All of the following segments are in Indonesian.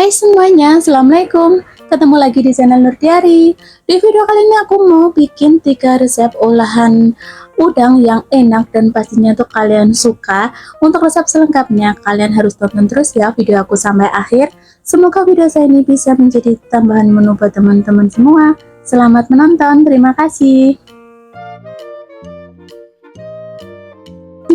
Hai semuanya, Assalamualaikum. Ketemu lagi di channel Nurdiari. Di video kali ini aku mau bikin 3 resep olahan udang yang enak dan pastinya tuh kalian suka. Untuk resep selengkapnya kalian harus tonton terus ya video aku sampai akhir. Semoga video saya ini bisa menjadi tambahan menu buat teman-teman semua. Selamat menonton, terima kasih.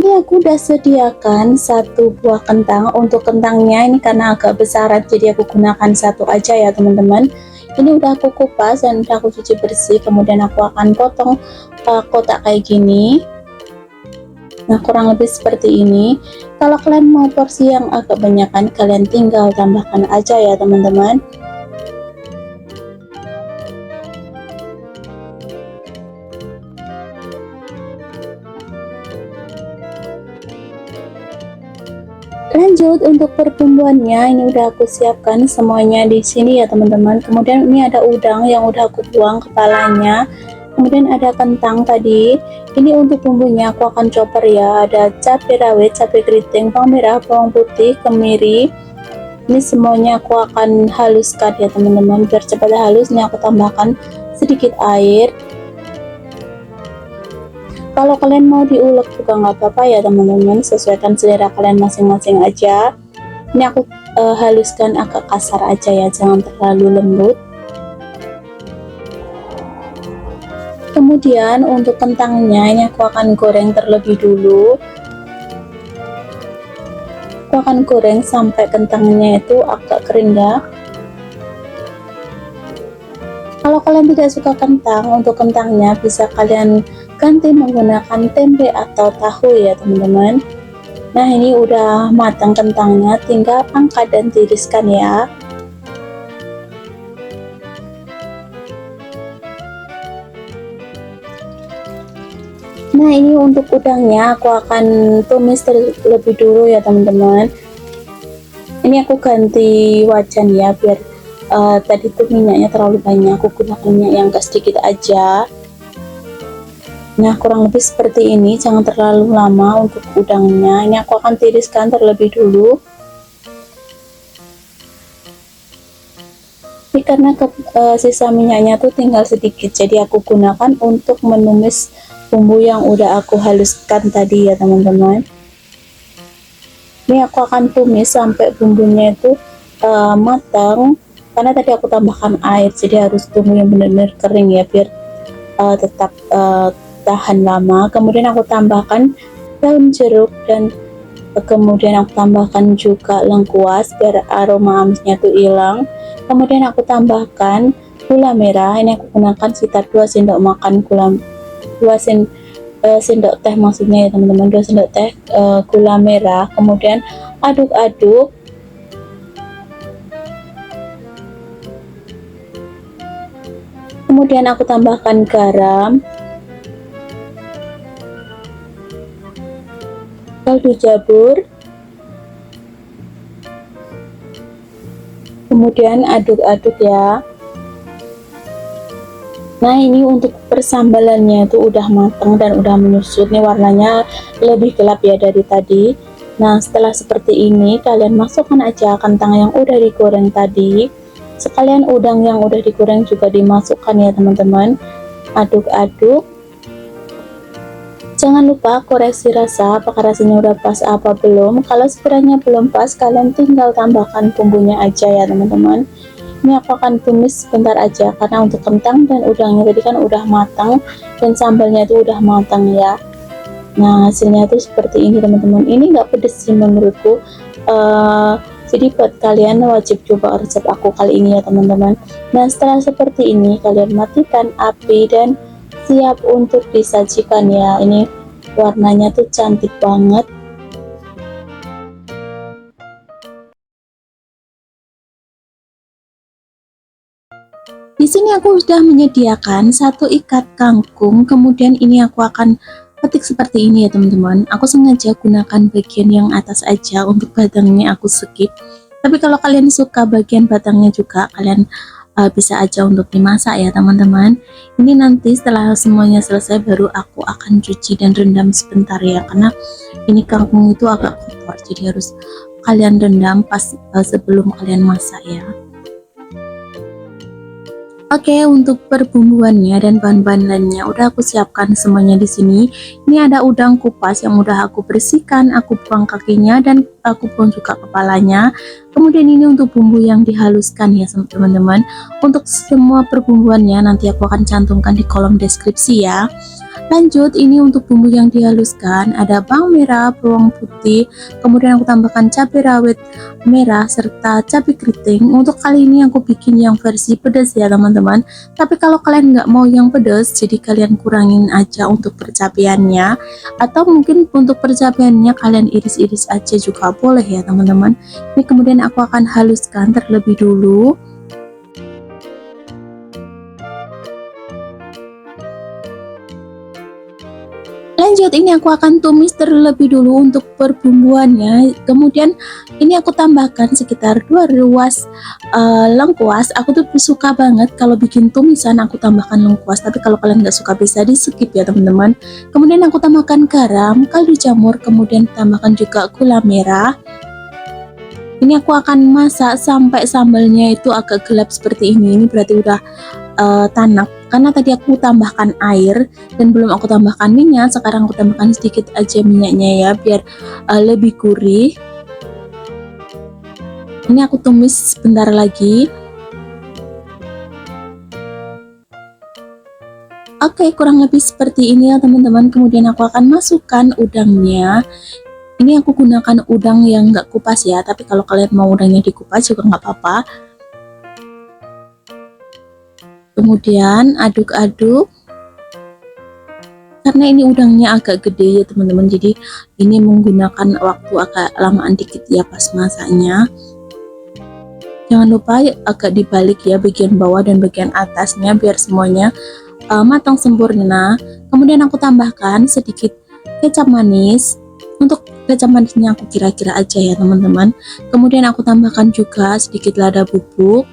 Ini aku udah sediakan satu buah kentang. Untuk kentangnya ini karena agak besaran jadi aku gunakan satu aja ya teman-teman. Ini udah aku kupas dan udah aku cuci bersih, kemudian aku akan potong kotak kayak gini. Nah kurang lebih seperti ini. Kalau kalian mau porsi yang agak banyakan kalian tinggal tambahkan aja ya teman-teman. Lanjut untuk perbumbuannya, ini udah aku siapkan semuanya di sini ya teman-teman. Kemudian ini ada udang yang udah aku buang kepalanya. Kemudian ada kentang tadi. Ini untuk bumbunya aku akan chopper ya. Ada cabai rawit, cabai keriting, bawang merah, bawang putih, kemiri. Ini semuanya aku akan haluskan ya teman-teman. Biar cepat halus, ini aku tambahkan sedikit air. Kalau kalian mau diulek juga nggak apa-apa ya teman-teman, sesuaikan selera kalian masing-masing aja. Ini aku haluskan agak kasar aja ya, jangan terlalu lembut. Kemudian untuk kentangnya ini aku akan goreng terlebih dulu. Aku akan goreng sampai kentangnya itu agak kering ya. Kalau kalian tidak suka kentang, untuk kentangnya bisa kalian ganti menggunakan tempe atau tahu ya teman-teman. Nah ini udah matang kentangnya, tinggal angkat dan tiriskan ya. Nah ini untuk udangnya aku akan tumis terlebih dulu ya teman-teman. Ini aku ganti wajan ya, biar tadi tuh minyaknya terlalu banyak, aku gunakan minyak yang sedikit aja. Nah kurang lebih seperti ini, jangan terlalu lama untuk udangnya. Ini aku akan tiriskan terlebih dulu. Ini karena sisa minyaknya tuh tinggal sedikit, jadi aku gunakan untuk menumis bumbu yang udah aku haluskan tadi ya teman-teman. Ini aku akan tumis sampai bumbunya itu matang, karena tadi aku tambahkan air, jadi harus tunggu yang benar-benar kering ya, biar tetap tahan lama. Kemudian aku tambahkan daun jeruk dan kemudian aku tambahkan juga lengkuas biar aroma amisnya tuh hilang. Kemudian aku tambahkan gula merah. Ini aku gunakan sekitar 2 sendok makan sendok teh maksudnya ya teman-teman, 2 sendok teh gula merah. Kemudian aduk-aduk. Kemudian aku tambahkan garam, kaldu jabur, kemudian aduk-aduk ya. Nah ini untuk persambalannya itu udah matang dan udah menyusut, nih warnanya lebih gelap ya dari tadi. Nah setelah seperti ini kalian masukkan aja kentang yang udah digoreng tadi, sekalian udang yang udah digoreng juga dimasukkan ya teman-teman. Aduk-aduk. Jangan lupa koreksi rasa, apakah rasanya udah pas apa belum. Kalau sekiranya belum pas, kalian tinggal tambahkan bumbunya aja ya teman-teman. Ini aku akan tumis sebentar aja, karena untuk kentang dan udangnya tadi kan udah matang dan sambalnya itu udah matang ya. Nah hasilnya tuh seperti ini teman-teman. Ini nggak pedes sih menurutku, jadi buat kalian wajib coba resep aku kali ini ya teman-teman. Nah setelah seperti ini kalian matikan api dan siap untuk disajikan ya. Ini warnanya tuh cantik banget. Di sini aku sudah menyediakan satu ikat kangkung, kemudian ini aku akan petik seperti ini ya teman-teman. Aku sengaja gunakan bagian yang atas aja, untuk batangnya aku skip. Tapi kalau kalian suka bagian batangnya juga, kalian bisa aja untuk dimasak ya teman-teman. Ini nanti setelah semuanya selesai baru aku akan cuci dan rendam sebentar ya, karena ini kangkung itu agak kotor, jadi harus kalian rendam pas sebelum kalian masak ya. Oke, untuk perbumbuannya dan bahan-bahan lainnya udah aku siapkan semuanya di sini. Ini ada udang kupas yang udah aku bersihkan, aku buang kakinya dan aku buang juga kepalanya. Kemudian ini untuk bumbu yang dihaluskan ya teman-teman. Untuk semua perbumbuannya nanti aku akan cantumkan di kolom deskripsi ya. Lanjut, ini untuk bumbu yang dihaluskan ada bawang merah, bawang putih, kemudian aku tambahkan cabai rawit merah serta cabai keriting. Untuk kali ini aku bikin yang versi pedas ya teman-teman, tapi kalau kalian nggak mau yang pedas, jadi kalian kurangin aja untuk percabeannya, atau mungkin untuk percabeannya kalian iris-iris aja juga boleh ya teman-teman. Ini kemudian aku akan haluskan terlebih dulu. Lanjut, ini aku akan tumis terlebih dulu untuk perbumbuannya. Kemudian ini aku tambahkan sekitar 2 ruas lengkuas. Aku tuh suka banget kalau bikin tumisan aku tambahkan lengkuas, tapi kalau kalian nggak suka bisa di skip ya teman-teman. Kemudian aku tambahkan garam, kaldu jamur, kemudian tambahkan juga gula merah. Ini aku akan masak sampai sambalnya itu agak gelap seperti ini. Ini berarti udah tanak, karena tadi aku tambahkan air dan belum aku tambahkan minyak. Sekarang aku tambahkan sedikit aja minyaknya ya, biar lebih gurih. Ini aku tumis sebentar lagi. Oke, kurang lebih seperti ini ya teman-teman. Kemudian aku akan masukkan udangnya. Ini aku gunakan udang yang nggak kupas ya, tapi kalau kalian mau udangnya dikupas juga nggak apa-apa. Kemudian aduk-aduk, karena ini udangnya agak gede ya teman-teman, jadi ini menggunakan waktu agak lamaan dikit ya pas masaknya. Jangan lupa agak dibalik ya bagian bawah dan bagian atasnya biar semuanya matang sempurna. Kemudian aku tambahkan sedikit kecap manis. Untuk kecap manisnya aku kira-kira aja ya teman-teman. Kemudian aku tambahkan juga sedikit lada bubuk.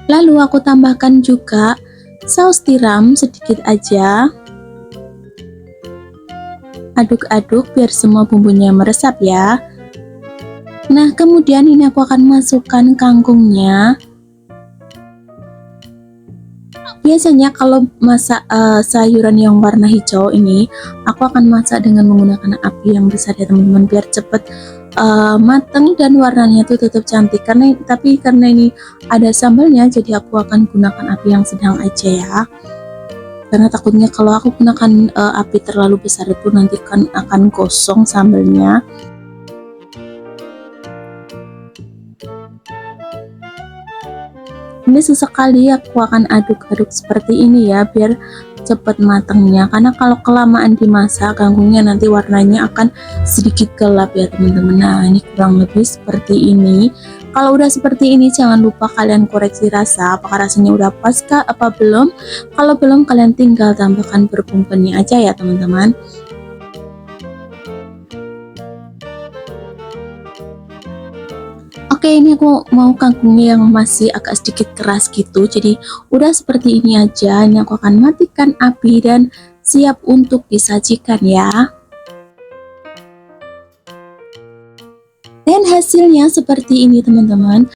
Lalu aku tambahkan juga saus tiram sedikit aja. Aduk-aduk biar semua bumbunya meresap ya. Nah, kemudian ini aku akan masukkan kangkungnya. Biasanya kalau masak sayuran yang warna hijau ini, aku akan masak dengan menggunakan api yang besar ya teman-teman, biar cepet matang dan warnanya tuh tetap cantik. Tapi karena ini ada sambalnya, jadi aku akan gunakan api yang sedang aja ya, karena takutnya kalau aku gunakan api terlalu besar itu nanti kan akan gosong sambalnya. Ini sesekali aku akan aduk-aduk seperti ini ya, biar cepat matangnya, karena kalau kelamaan dimasak kangkungnya nanti warnanya akan sedikit gelap ya teman-teman. Nah, ini kurang lebih seperti ini. Kalau udah seperti ini jangan lupa kalian koreksi rasa, apakah rasanya udah pas kah apa belum. Kalau belum, kalian tinggal tambahkan berbumbunya aja ya teman-teman. Oke, ini aku mau kangkungnya yang masih agak sedikit keras gitu, jadi udah seperti ini aja. Ini aku akan matikan api dan siap untuk disajikan ya. Dan hasilnya seperti ini teman-teman.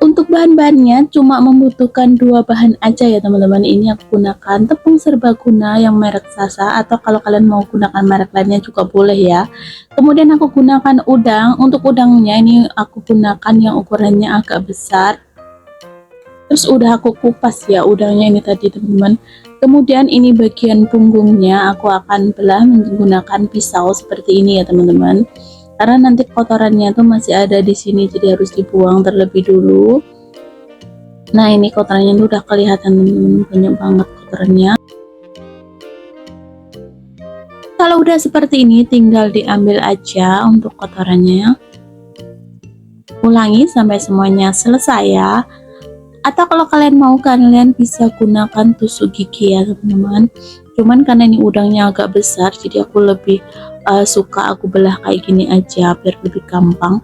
Untuk bahan-bahannya cuma membutuhkan 2 bahan aja ya teman-teman. Ini aku gunakan tepung serbaguna yang merek Sasa, atau kalau kalian mau gunakan merek lainnya juga boleh ya. Kemudian aku gunakan udang. Untuk udangnya ini aku gunakan yang ukurannya agak besar. Terus udah aku kupas ya udangnya ini tadi teman-teman. Kemudian ini bagian punggungnya aku akan belah menggunakan pisau seperti ini ya teman-teman, karena nanti kotorannya tuh masih ada di sini, jadi harus dibuang terlebih dulu. Nah, ini kotorannya tuh udah kelihatan teman-teman, banyak banget kotorannya. Kalau udah seperti ini tinggal diambil aja untuk kotorannya. Ulangi sampai semuanya selesai ya. Atau kalau kalian mau, kalian bisa gunakan tusuk gigi ya teman-teman. Cuman karena ini udangnya agak besar, jadi aku lebih suka aku belah kayak gini aja biar lebih gampang.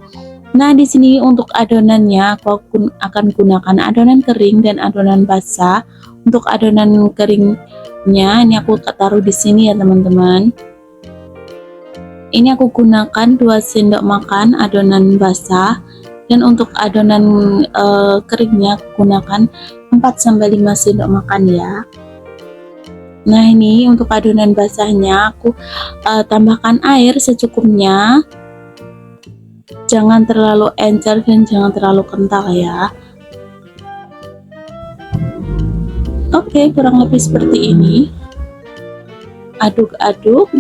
Nah, di sini untuk adonannya aku akan gunakan adonan kering dan adonan basah. Untuk adonan keringnya ini aku taruh di sini ya teman-teman. Ini aku gunakan 2 sendok makan adonan basah, dan untuk adonan keringnya aku gunakan 4-5 sendok makan ya. Nah, ini untuk adonan basahnya aku tambahkan air secukupnya. Jangan terlalu encer dan jangan terlalu kental ya. Oke, kurang lebih seperti ini. Aduk-aduk.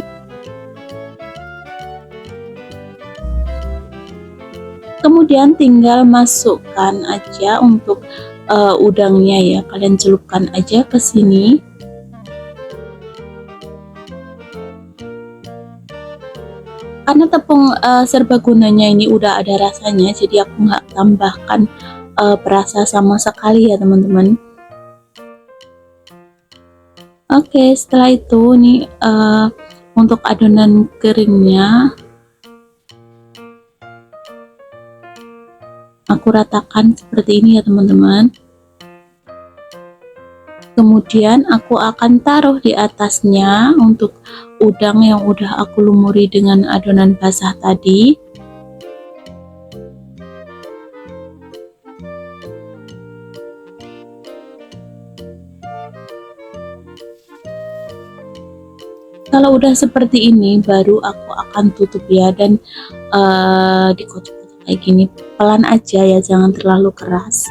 Kemudian tinggal masukkan aja untuk udangnya ya. Kalian celupkan aja ke sini. Karena tepung serbagunanya ini udah ada rasanya, jadi aku nggak tambahkan perasa sama sekali ya teman-teman. Oke, setelah itu nih untuk adonan keringnya aku ratakan seperti ini ya teman-teman. Kemudian aku akan taruh di atasnya untuk udang yang udah aku lumuri dengan adonan basah tadi. Kalau udah seperti ini baru aku akan tutup ya, dan dikocok-kocok kayak gini pelan aja ya, jangan terlalu keras.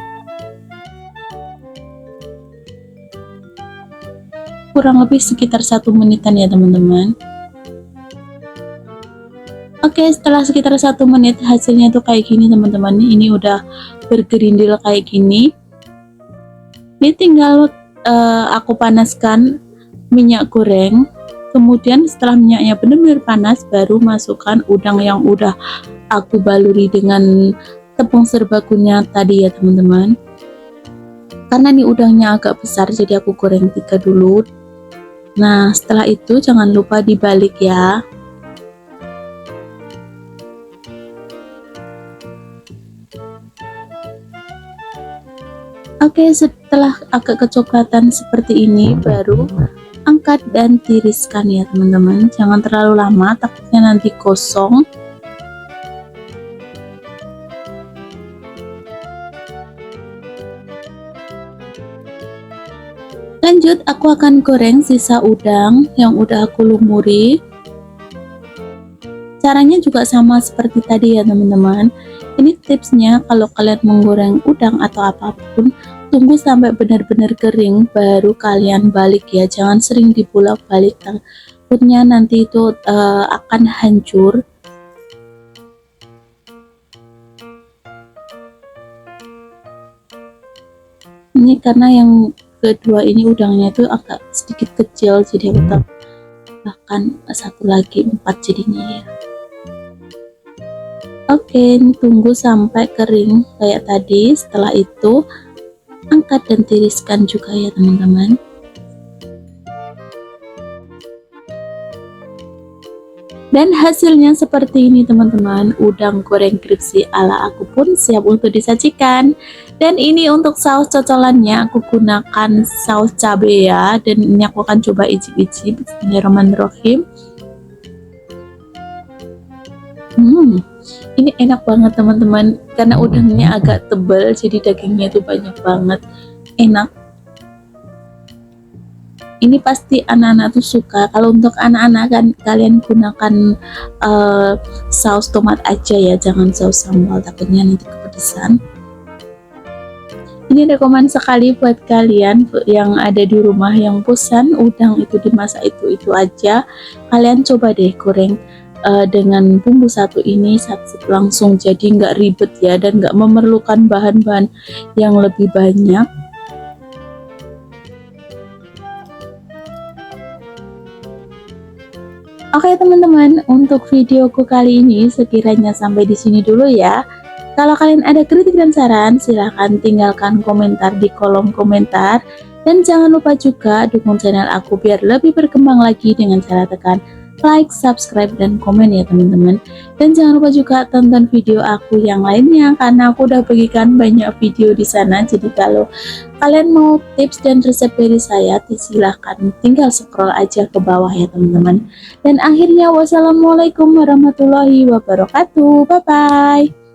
Kurang lebih sekitar 1 menitan ya teman-teman. Oke, setelah sekitar 1 menit hasilnya tuh kayak gini teman-teman. Ini udah bergerindil kayak gini. Ini tinggal aku panaskan minyak goreng. Kemudian setelah minyaknya benar-benar panas, baru masukkan udang yang udah aku baluri dengan tepung serbagunnya tadi ya teman-teman. Karena nih udangnya agak besar, jadi aku goreng 3 dulu. Nah, setelah itu jangan lupa dibalik ya. Oke, setelah agak kecoklatan seperti ini, baru angkat dan tiriskan ya teman-teman. Jangan terlalu lama, takutnya nanti kosong. Lanjut, aku akan goreng sisa udang yang udah aku lumuri. Caranya juga sama seperti tadi ya teman-teman. Ini tipsnya, kalau kalian menggoreng udang atau apapun, tunggu sampai benar-benar kering baru kalian balik ya. Jangan sering dibolak-balik, takutnya nanti itu akan hancur. Ini karena yang kedua ini udangnya itu agak sedikit kecil, jadi aku tambahkan 1 lagi 4 jadinya ya. Oke, ini tunggu sampai kering kayak tadi. Setelah itu angkat dan tiriskan juga ya teman-teman. Dan hasilnya seperti ini teman-teman, udang goreng crispy ala aku pun siap untuk disajikan. Dan ini untuk saus cocolannya aku gunakan saus cabai ya, dan ini aku akan coba icip-icip. Bismillahirrahmanirrahim. Ini enak banget teman-teman, karena udangnya agak tebal, jadi dagingnya itu banyak banget, enak. Ini pasti anak-anak tuh suka. Kalau untuk anak-anak kan kalian gunakan saus tomat aja ya, jangan saus sambal, takutnya nanti kepedesan. Ini rekomen sekali buat kalian yang ada di rumah yang bosan udang itu dimasak itu aja. Kalian coba deh goreng dengan bumbu satu ini satu langsung, jadi nggak ribet ya, dan nggak memerlukan bahan-bahan yang lebih banyak. Oke teman-teman, untuk videoku kali ini sekiranya sampai di sini dulu ya. Kalau kalian ada kritik dan saran, silahkan tinggalkan komentar di kolom komentar. Dan jangan lupa juga dukung channel aku biar lebih berkembang lagi dengan cara tekan like, subscribe, dan komen ya teman-teman. Dan jangan lupa juga tonton video aku yang lainnya karena aku udah bagikan banyak video di sana. Jadi kalau kalian mau tips dan resep dari saya, silahkan tinggal scroll aja ke bawah ya teman-teman. Dan akhirnya wassalamualaikum warahmatullahi wabarakatuh. Bye bye.